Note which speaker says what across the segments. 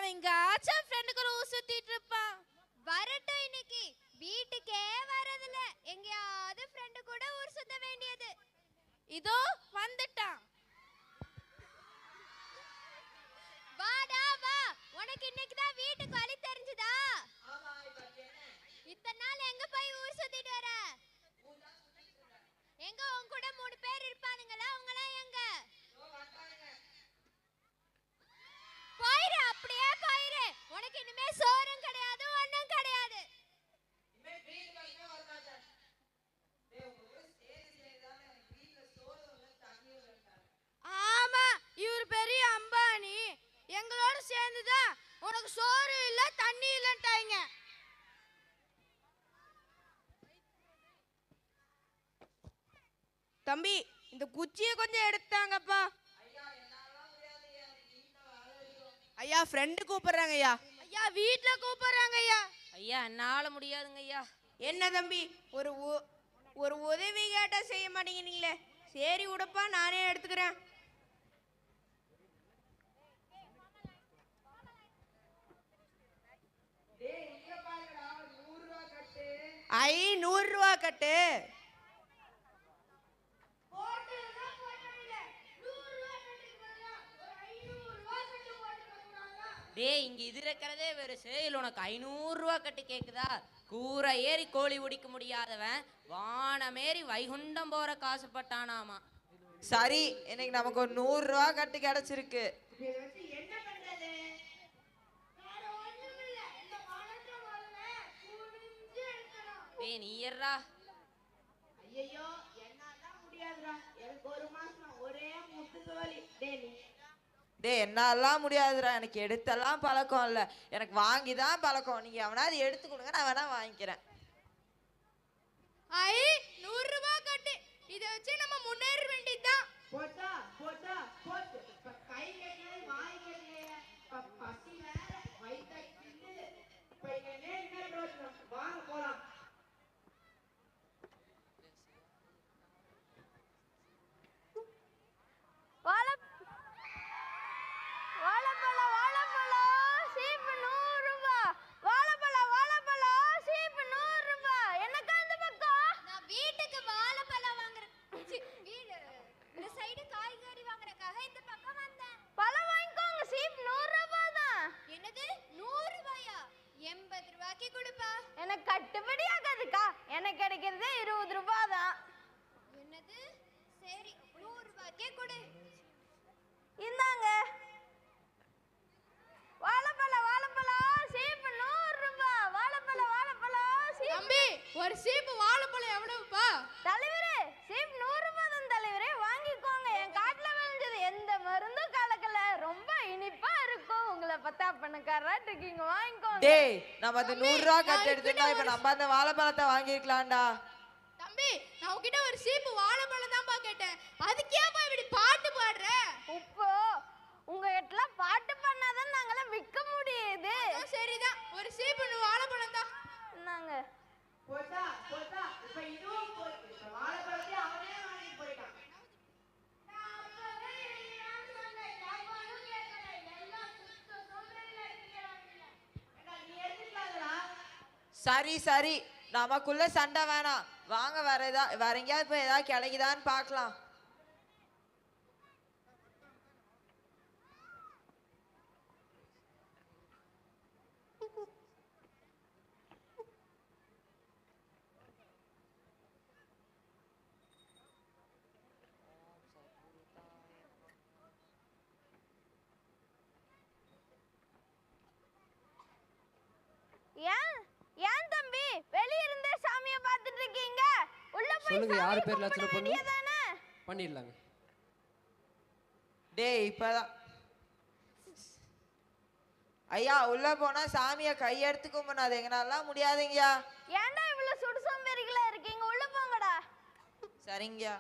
Speaker 1: அவன் எங்காச்சும் ஃப்ரெண்டுக்கு ஒரு ஊர் சுத்திட்டு இருப்பான்.
Speaker 2: வரட்டும், இன்னைக்கு வீட்டுக்கே வரதில்ல, எங்கயாவது ஃப்ரெண்டு கூட ஊர் சுத்த வேண்டியது.
Speaker 1: இதோ வந்துட்டான்.
Speaker 2: வாடா வா, உனக்கு இன்னைக்கு தான் வீட்டுக்கு வழி தெரிஞ்சுதா? இத்தனை நாள் எங்க போய் ஊர் சுத்திட்டு வர? எங்க உன் கூட 3 பேர் இருப்பானுங்களா, அவங்களாம் எங்க? போயிரு, அப்படியே போயிரு. உனக்கு இனிமே சோறும் கிடையாது, ஒண்ணும் கிடையாது.
Speaker 1: ஆமா, இவர் பெரிய அம்பானி. எங்களோட சேர்ந்துதான் உனக்கு சோறு இல்ல தண்ணி இல்லன்ட்டாங்க. தம்பி, இந்த குச்சியை கொஞ்சம் எடுத்தாங்கப்பா.
Speaker 3: ஐயா ஃப்ரெண்டு கூப்பிடுறாங்க ஐயா.
Speaker 1: ஐயா வீட்டுல கூப்பிடுறாங்க ஐயா.
Speaker 4: ஐயா என்னால முடியாதுங்க ஐயா.
Speaker 3: என்ன தம்பி, ஒரு உதவி கேட்டா செய்ய மாட்டேங்கிறீங்களே. சரி விடப்பா, நானே எடுத்துக்கிறேன். 500 ரூபா கட்டு.
Speaker 4: டேய், இங்க இது இருக்கிறதே பெருசு, இல்ல உனக்கு 500 ரூபா கட்டு கேக்குதா? கூரை ஏறி கோழி உடிக்க முடியாதவன் வானமேறி வைகுண்டம் போற காசுப்பட்டானாமா.
Speaker 5: சரி, இன்னைக்கு நமக்கு ஒரு 100 ரூபா கட்டு கிடைச்சிருக்கு.
Speaker 4: டேய் நீ ஏறா.
Speaker 3: ஐயோ, என்னால முடியாதுடா. எனக்கு ஒரு மாசம் ஒரே முட்டு தோலி.
Speaker 5: டேய் என்னாலாம் முடியாதுடா, எனக்கு எடுத்தெல்லாம் பழக்கம் இல்லை, எனக்கு வாங்கி தான் பழக்கம். நீங்க எவனாவது எடுத்து கொடுங்க, நான் வேணா வாங்கிக்கிறேன்.
Speaker 1: 100 ரூபாய் கட்டு, இதை வச்சு நம்ம முன்னேற வேண்டியதுதான்.
Speaker 3: போட்டா போட்டா போட்டு கை கட்டலே வாய் கட்டலே பசி வேற வயித்தை கிள்ளுது. இப்ப என்ன ரோட்ல வாங்க போலாம்.
Speaker 1: வாழைப்பழம் சீப்பு 100 ரூபாய். வாழைப்பழம் சீப்பு 100 ரூபாய். என்னக்கா இந்த பக்கம்?
Speaker 2: நான் வீட்டுக்கு வாழைப்பழம் வாங்குறேன், வீடு இந்த சைடு காய்கறி வாங்குறதுக்காக இந்த பக்கம் வந்தேன்.
Speaker 1: பழம் வாங்கிக்கோங்க, சீப் 100 ரூபாய் தான்.
Speaker 2: என்னது 100 ரூபாயா? 80 ரூபாய்க்கு கொடுப்பா.
Speaker 1: எனக்கு கட்டுப்படி ஆகாதுக்கா, எனக்கு கிடைக்கிறது 20 ரூபாய் தான்.
Speaker 2: என்னது? சரி, 100 ரூபாய்க்கே கொடு.
Speaker 1: இந்தாங்க வாழைப்பழம் சீப்பு 100 ரூபாய். வாழைப்பழம் சீப்பு. தம்பி, ஒரு சீப்பு வாழைப்பழம் எவ்வளவுப்பா? தலைவரே, சீப் 100 ரூபாய் தான் தலைவரே, வாங்கிக்கோங்க. என் காட்டுல விளைஞ்சது, எந்த மருந்தும் கலக்கல, ரொம்ப இனிப்பா இருக்கும். உங்களை பத்தா பணக்காரராட்டு இருக்கீங்க, வாங்கிக்கோங்க.
Speaker 5: டேய், நம்ம அந்த 100 ரூபா கட்டு எடுத்துட்டா இப்ப நம்ம அந்த வாழைப்பழத்தை வாங்கிக்கலாம்டா.
Speaker 1: தம்பி, நான் உன்கிட்ட ஒரு சீப்பு வாழைப்பழம் தான்ப்பா கேட்டேன், அதுக்கே போய் இப்படி பாட்டு பாடுற? இப்போ உங்க கிட்ட பாட்டு பண்ணாதான் நாங்களாம் விற்க முடியுது. சரிதான், ஒரு சீப்பு வாழைப்பழம் தான். நாங்க
Speaker 3: போட்டா போட்டா இப்ப இதுவும் போச்சு. இப்ப வாழைப்பழத்தை அவனே வாங்கி போயிட்டான்.
Speaker 5: சரி சரி, நமக்குள்ள சண்டை வேணாம், வாங்க வேற எங்கேயாவது போய் ஏதாவது கிடைக்குதான்னு பார்க்கலாம்.
Speaker 1: ஏன் தம்பி வெளிய இருந்தே சாமியை பார்த்துட்டு இருக்கீங்க? உள்ள போய்
Speaker 6: சொல்லுங்க, யார் பேர்ல அர்ச்சனை பண்ணு?
Speaker 1: தானே
Speaker 6: பண்ணிடலாங்க.
Speaker 5: டேய் இப்பதான் ஐயா உள்ள போனா சாமியை கையெடுத்து கும்பிடணும், அது எங்கனாலாம் முடியாதுங்கய்யா.
Speaker 1: ஏன்டா இவ்வளவு சுடுசோம்பேறிகளா இருக்கீங்க? உள்ள போங்கடா.
Speaker 5: சரிங்கய்யா.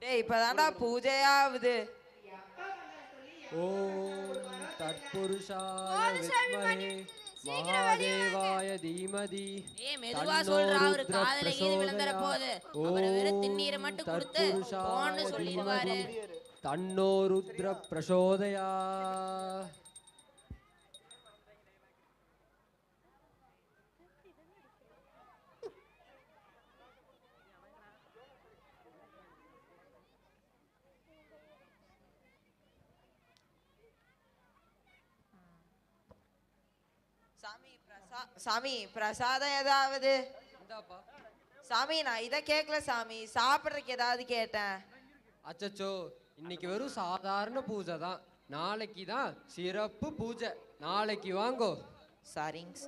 Speaker 5: டேய் இப்பதான்டா பூஜையாவுது.
Speaker 6: ஓம் தத்புருஷாய வித்மஹே மகாதேவாய தீமதி
Speaker 4: மெதுவா சொல்றா, அவரு காதுல கீது விழுந்தற போகுது. அவரு வெறும் திண்ணீரை மட்டும் கொடுத்து போன்னு சொல்லிடுவாரு.
Speaker 6: தன்னோ ருத்ர பிரசோதயா.
Speaker 5: சாமி பிரசாதம் ஏதாவது?
Speaker 6: இந்தாப்பா.
Speaker 5: சாமி நான் இதை கேட்கல சாமி, சாப்பிட்றதுக்கு ஏதாவது கேட்டேன்.
Speaker 6: அச்சச்சோ, இன்னைக்கு வெறும் சாதாரண பூஜை தான், நாளைக்கு தான் சிறப்பு பூஜை. நாளைக்கு வாங்கோ.
Speaker 5: சரிங்க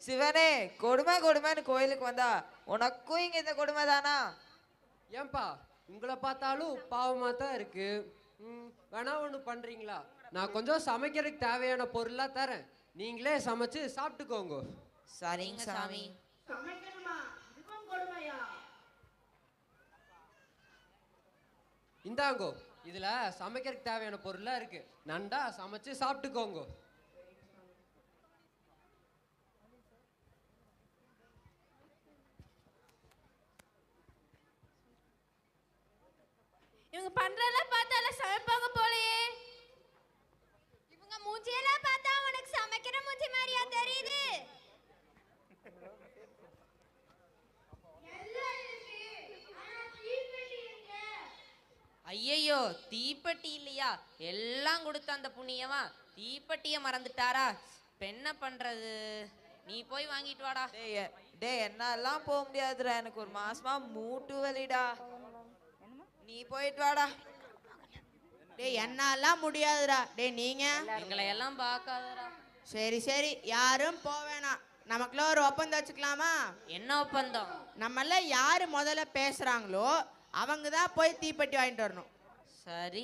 Speaker 5: சிவனே. கொடுமை கொடுமைன்னு கோயிலுக்கு வந்தா உனக்கும் இங்க இந்த கொடுமை தானா?
Speaker 6: ஏன்பா உங்களை பார்த்தாலும் பாவமாக தான் இருக்கு. வேணா ஒன்று பண்ணுறீங்களா? நான் கொஞ்சம் சமைக்கிறதுக்கு தேவையான பொருளாக தரேன், நீங்களே சமைச்சு சாப்பிட்டுக்கோங்க.
Speaker 5: சரிங்க சாமி.
Speaker 3: சமைக்கணுமா? இதுவும் கொடுமையா?
Speaker 6: இந்தாங்கோ, இதுல சமைக்கிறதுக்கு தேவையான பொருளா இருக்கு, நண்டா சமைச்சு சாப்பிட்டுக்கோங்க.
Speaker 1: இவங்க பண்றதெல்லாம் பார்த்தால சமைப்பாங்க போலயே.
Speaker 2: இவங்க மூஞ்சியெல்லாம் பார்த்தா உனக்கு சமைக்கிற மூஞ்சி மாதிரியா தெரியுது?
Speaker 4: ஐயையோ, தீப்பெட்டி இல்லையா? எல்லாம் கொடுத்த அந்த புண்ணியமா தீப்பெட்டிய மறந்துட்டாரா? இப்ப என்ன பண்றது? நீ போய் வாங்கிட்டு வாடா.
Speaker 5: டேய் என்னாலாம் போக முடியாதுடா, எனக்கு ஒரு மாசமா மூட்டு வலிடா. நீ போயிட்டு வாடா.
Speaker 7: டேய் என்னாலாம் முடியாதுடா. டேய் நீங்க
Speaker 4: எங்களை எல்லாம் பார்க்காதடா.
Speaker 7: சரி சரி, யாரும் போவேணாம். நமக்குள்ள ஒரு ஒப்பந்தம் வச்சுக்கலாமா?
Speaker 4: என்ன ஒப்பந்தம்?
Speaker 7: நம்மள யாரு முதல்ல பேசுறாங்களோ அவங்க தான் போய் தீப்பெட்டி வாங்கிட்டு வரணும்.
Speaker 4: சரி.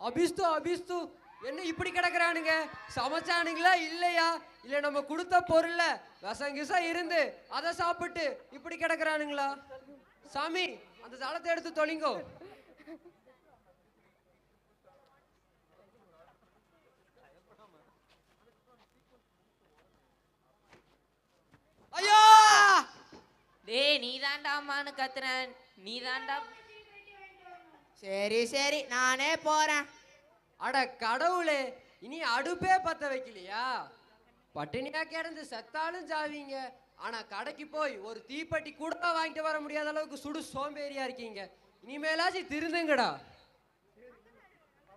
Speaker 6: அபிஸ்து அபிஸ்து, என்ன இப்படி கிடக்குறானுங்க? சமைச்சானுங்களா இல்லையா? இல்ல நம்ம கொடுத்த பொருள்ல விஷங்கிசா இருந்து அதை சாப்பிட்டு இப்படி கிடக்குறானுங்களா? சாமி, அந்த தளத்தை எடுத்து தொலைங்கோ. ஐயோ!
Speaker 4: டேய் நீ தாண்டாமான்னு கத்துறேன், நீ தாண்டா.
Speaker 7: சரி சரி, நானே போறேன்.
Speaker 6: அட கடவுளே, இனி அடுப்பே பத்த வைக்கலையா? பட்டினியா கிடந்து செத்தாலும் ஜாவீங்க, ஆனா கடைக்கு போய் ஒரு தீப்பெட்டி கூட வாங்கிட்டு வர முடியாத அளவுக்கு சுடு சோம்பேறியா இருக்கீங்க. இனிமேலாச்சும் திருந்துங்கடா.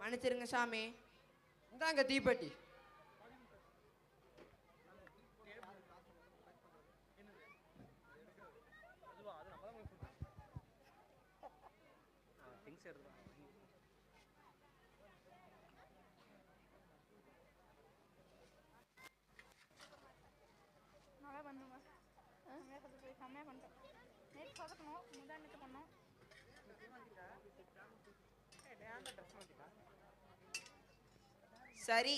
Speaker 7: மன்னிச்சிருங்க சாமி.
Speaker 6: இந்தாங்க தீப்பெட்டி.
Speaker 5: சரி,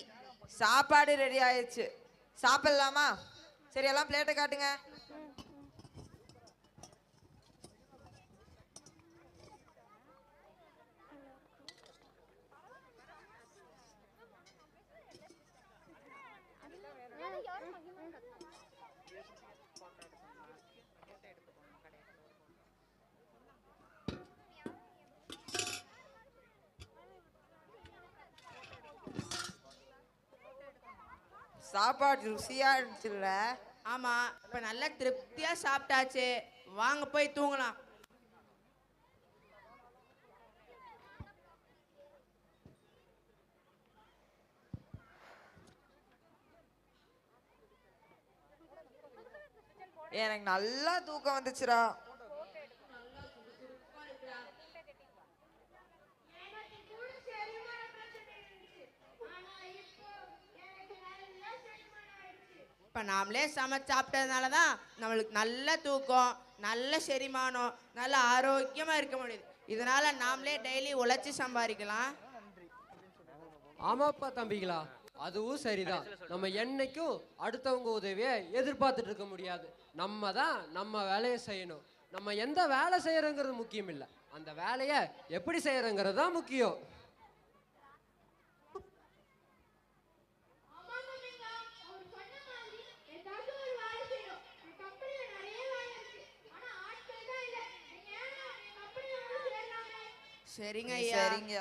Speaker 5: சாப்பாடு ரெடி ஆயிடுச்சு, சாப்பிடலாமா? சரி, எல்லாம் பிளேட்டை காட்டுங்க. சாப்பாடு ருசியா இருந்துச்சுல்ல?
Speaker 7: ஆமா, இப்ப நல்லா திருப்தியா சாப்பிட்டாச்சு, வாங்க போய் தூங்கலாம்.
Speaker 5: எனக்கு நல்லா தூக்கம் வந்துச்சுடா.
Speaker 7: இப்ப நாமளே சமைச்சு சாப்பிட்டதுனாலதான் நம்மளுக்கு நல்ல தூக்கம், நல்ல செரிமானம், நல்ல ஆரோக்கியமா இருக்க முடியுது. இதனால நாமளே டெய்லி உழைச்சி சம்பாதிக்கலாம்.
Speaker 6: ஆமாப்பா தம்பிகளா, அதுவும் சரிதான். நம்ம என்னைக்கும் அடுத்தவங்க உதவியை எதிர்பார்த்துட்டு இருக்க முடியாது. நம்ம தான் நம்ம வேலையை செய்யணும். நம்ம எந்த வேலை செய்யறோங்கிறது முக்கியம் இல்லை, அந்த வேலையை எப்படி செய்யறோங்கிறது தான் முக்கியம்.
Speaker 7: சரிங்க ஐயா.
Speaker 5: சரிங்க.